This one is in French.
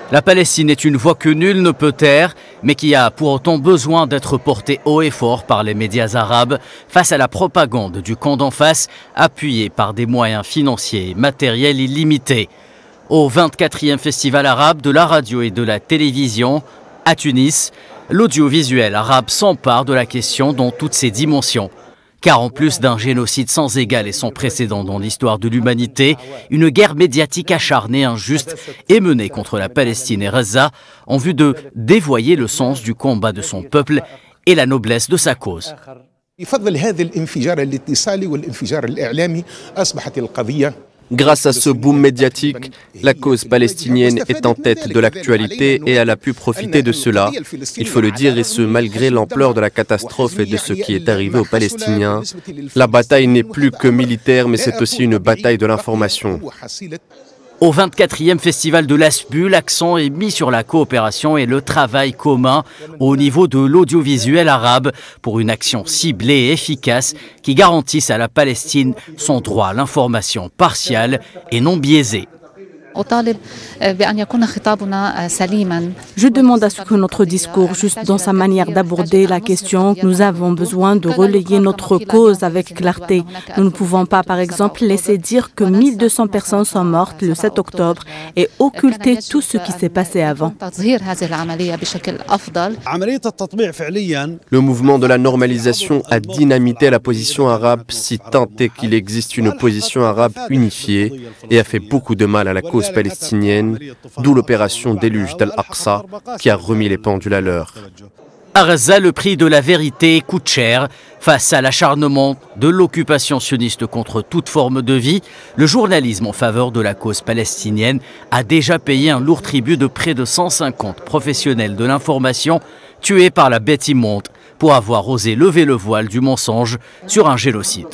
La Palestine est une voix que nul ne peut taire, mais qui a pour autant besoin d'être portée haut et fort par les médias arabes face à la propagande du camp d'en face, appuyée par des moyens financiers et matériels illimités. Au 24e Festival arabe de la radio et de la télévision, à Tunis, l'audiovisuel arabe s'empare de la question dans toutes ses dimensions. Car en plus d'un génocide sans égal et sans précédent dans l'histoire de l'humanité, une guerre médiatique acharnée, injuste est menée contre la Palestine et Gaza en vue de dévoyer le sens du combat de son peuple et la noblesse de sa cause. Grâce à ce boom médiatique, la cause palestinienne est en tête de l'actualité et elle a pu profiter de cela. Il faut le dire, et ce malgré l'ampleur de la catastrophe et de ce qui est arrivé aux Palestiniens. La bataille n'est plus que militaire, mais c'est aussi une bataille de l'information. Au 24e Festival de l'ASBU, l'accent est mis sur la coopération et le travail commun au niveau de l'audiovisuel arabe pour une action ciblée et efficace qui garantisse à la Palestine son droit à l'information partiale et non biaisée. Je demande à ce que notre discours, juste dans sa manière d'aborder la question, nous avons besoin de relayer notre cause avec clarté. Nous ne pouvons pas, par exemple, laisser dire que 1200 personnes sont mortes le 7 octobre et occulter tout ce qui s'est passé avant. Le mouvement de la normalisation a dynamité la position arabe, si tant est qu'il existe une opposition arabe unifiée, et a fait beaucoup de mal à la cause palestinienne, d'où l'opération déluge d'Al-Aqsa qui a remis les pendules à l'heure. À Gaza, le prix de la vérité coûte cher. Face à l'acharnement de l'occupation sioniste contre toute forme de vie, le journalisme en faveur de la cause palestinienne a déjà payé un lourd tribut de près de 150 professionnels de l'information tués par la bête immonde pour avoir osé lever le voile du mensonge sur un génocide.